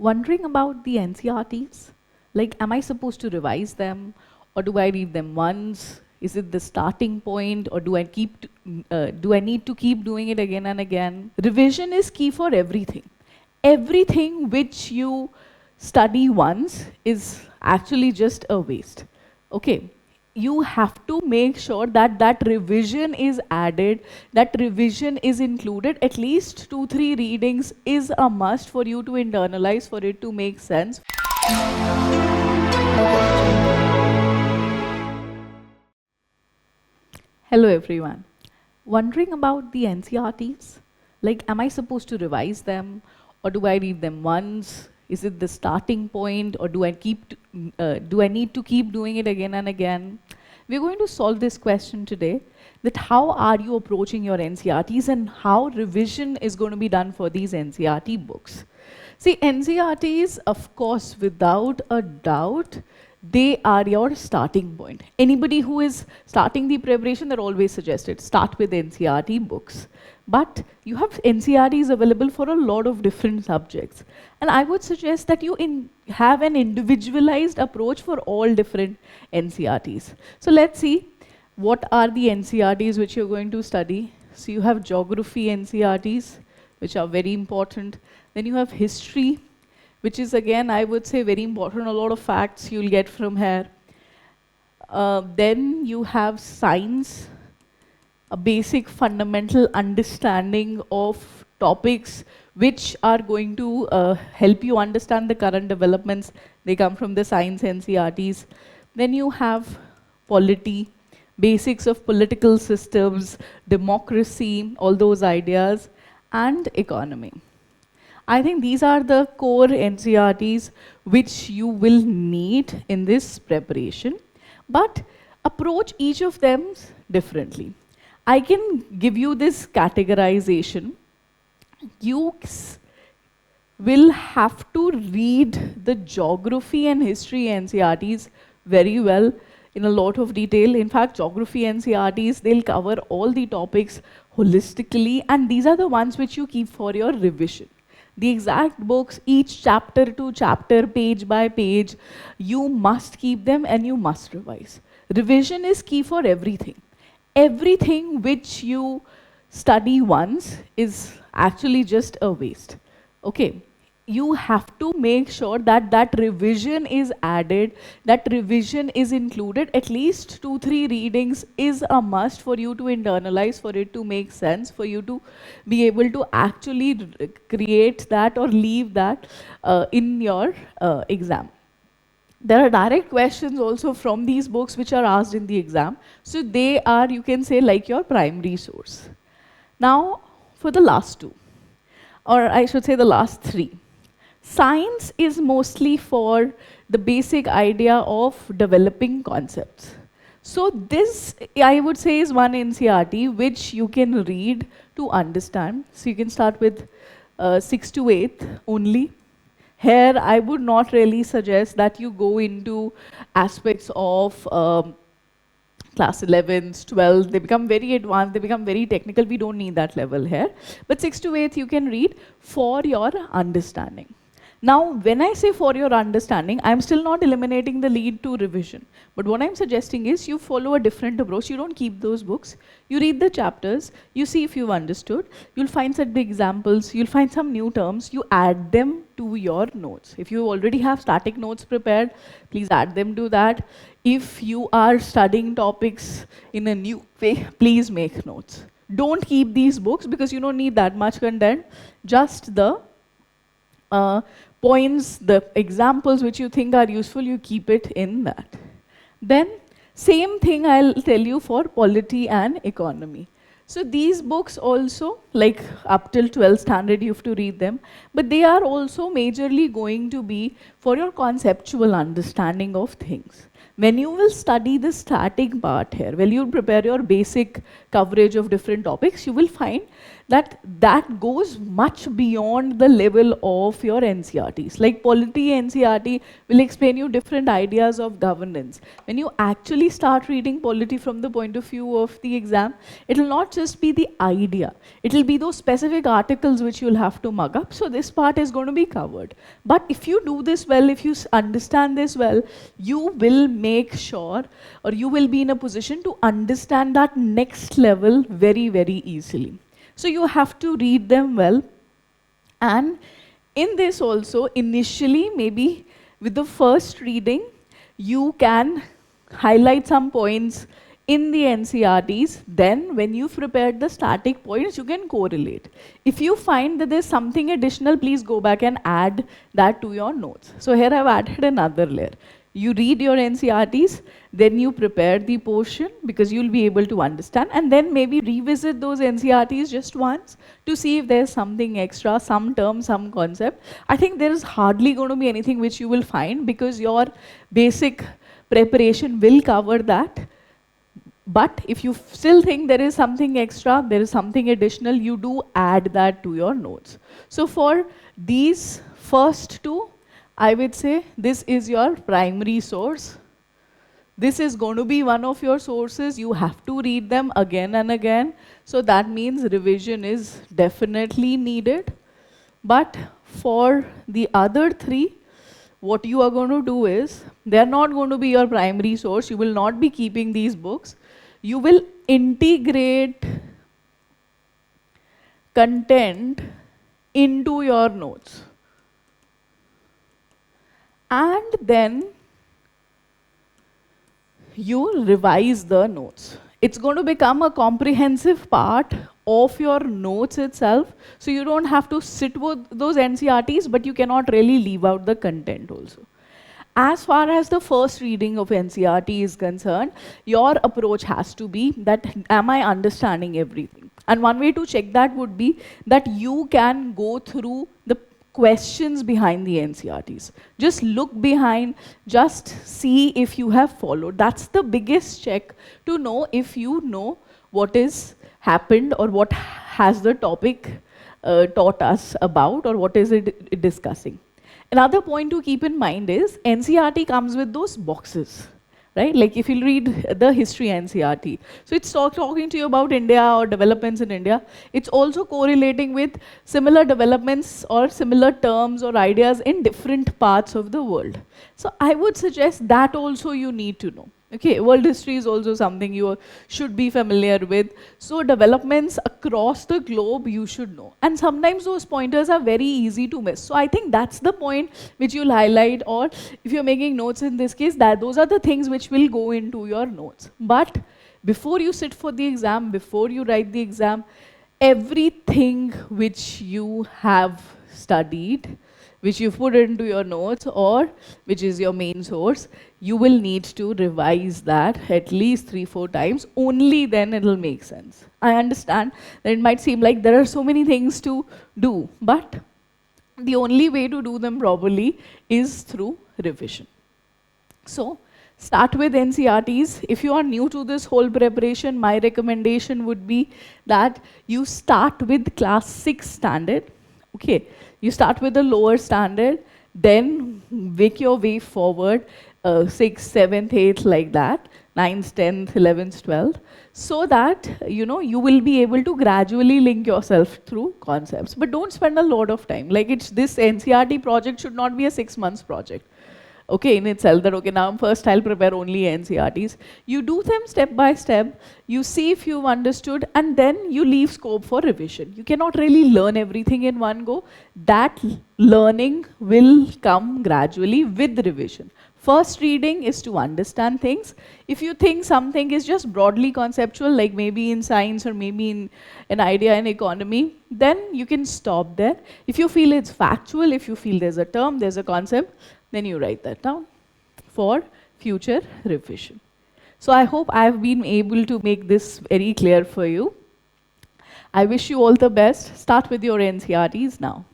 Wondering about the NCERTs? Like, am I supposed to revise them, or do I read them once? Is it the starting point, or do I need to keep doing it again and again? Revision is key for everything. Everything which you study once is actually just a waste. Okay, you have to make sure that that revision is added, that revision is included. At least 2-3 readings is a must for you to internalize, for it to make sense. Hello everyone. Wondering about the NCERTs? Like, am I supposed to revise them, or do I read them once? Is it the starting point, or do I need to keep doing it again and again? We're going to solve this question today, that how are you approaching your NCERTs and how revision is going to be done for these NCERT books. See, NCERTs, of course, without a doubt, they are your starting point. Anybody who is starting the preparation, they're always suggested, start with NCERT books. But you have NCERTs available for a lot of different subjects. And I would suggest that you have an individualized approach for all different NCERTs. So let's see what are the NCERTs which you're going to study. So you have geography NCERTs, which are very important. Then you have history, which is again, I would say, very important. A lot of facts you'll get from here. Then you have science, a basic fundamental understanding of topics which are going to help you understand the current developments. They come from the science NCERTs. Then you have polity, basics of political systems, democracy, all those ideas, and economy. I think these are the core NCERTs which you will need in this preparation, but approach each of them differently. I can give you this categorization. You will have to read the geography and history NCERTs very well in a lot of detail. In fact, geography NCERTs, they'll cover all the topics holistically, and these are the ones which you keep for your revision. The exact books, each chapter to chapter, page by page, you must keep them and you must revise. Revision is key for everything. Everything which you study once is actually just a waste. Okay, you have to make sure that that revision is added, that revision is included. At least 2-3 readings is a must for you to internalize, for it to make sense, for you to be able to actually create that or leave that in your exam. There are direct questions also from these books which are asked in the exam. So they are, you can say, like your primary source. Now, for the last two, or I should say the last three. Science is mostly for the basic idea of developing concepts. So this, I would say, is one NCERT which you can read to understand. So you can start with 6th to 8th only. Here, I would not really suggest that you go into aspects of class 11s, 12s. They become very advanced, they become very technical. We don't need that level here. But 6th to 8th, you can read for your understanding. Now, when I say for your understanding, I'm still not eliminating the lead to revision. But what I'm suggesting is you follow a different approach. You don't keep those books. You read the chapters. You see if you've understood. You'll find some examples. You'll find some new terms. You add them to your notes. If you already have static notes prepared, please add them to that. If you are studying topics in a new way, please make notes. Don't keep these books because you don't need that much content. Just the points, the examples which you think are useful, you keep it in that. Then, same thing I'll tell you for polity and economy. So these books also, like up till 12th standard, you have to read them, but they are also majorly going to be for your conceptual understanding of things. When you will study the static part here, when you prepare your basic coverage of different topics, you will find that goes much beyond the level of your NCERTs. Like polity NCERT will explain you different ideas of governance. When you actually start reading polity from the point of view of the exam, it will not just be the idea. It will be those specific articles which you'll have to mug up. So this part is going to be covered. But if you do this well, if you understand this well, you will make sure, or you will be in a position to understand that next level very, very easily. So you have to read them well. And in this also, initially, maybe with the first reading, you can highlight some points in the NCERTs. Then when you've prepared the static points, you can correlate. If you find that there's something additional, please go back and add that to your notes. So here I've added another layer. You read your NCERTs, then you prepare the portion because you'll be able to understand, and then maybe revisit those NCERTs just once to see if there's something extra, some term, some concept. I think there is hardly going to be anything which you will find because your basic preparation will cover that. But if you still think there is something extra, there is something additional, you do add that to your notes. So for these first two, I would say this is your primary source. This is going to be one of your sources. You have to read them again and again. So that means revision is definitely needed. But for the other three, what you are going to do is, they're not going to be your primary source. You will not be keeping these books. You will integrate content into your notes. And then you revise the notes. It's going to become a comprehensive part of your notes itself. So you don't have to sit with those NCERTs, but you cannot really leave out the content also. As far as the first reading of NCERT is concerned, your approach has to be that, am I understanding everything? And one way to check that would be that you can go through the questions behind the NCERTs. Just look behind, just see if you have followed. That's the biggest check to know if you know what is happened or what has the topic taught us about, or what is it discussing. Another point to keep in mind is NCERT comes with those boxes, right? Like if you read the history NCERT, so it's talking to you about India or developments in India. It's also correlating with similar developments or similar terms or ideas in different parts of the world. So I would suggest that also you need to know. Okay, world history is also something you should be familiar with. So developments across the globe you should know. And sometimes those pointers are very easy to miss. So I think that's the point which you'll highlight, or if you're making notes in this case, that those are the things which will go into your notes. But before you sit for the exam, before you write the exam, everything which you have studied, which you put into your notes, or which is your main source, you will need to revise that at least 3-4 times. Only then it will make sense. I understand that it might seem like there are so many things to do, but the only way to do them properly is through revision. So start with NCERTs. If you are new to this whole preparation, my recommendation would be that you start with class 6 standard. Okay, you start with the lower standard, then make your way forward, 6th, 7th, 8th, like that, 9th, 10th, 11th, 12th, so that you will be able to gradually link yourself through concepts. But don't spend a lot of time. Like this NCERT project should not be a 6 months project. Okay, in itself, that okay, now first I'll prepare only NCERTs. You do them step by step, you see if you've understood, and then you leave scope for revision. You cannot really learn everything in one go. That learning will come gradually with revision. First reading is to understand things. If you think something is just broadly conceptual, like maybe in science or maybe in an idea in economy, then you can stop there. If you feel it's factual, if you feel there's a term, there's a concept, then you write that down for future revision. So I hope I've been able to make this very clear for you. I wish you all the best. Start with your NCERTs now.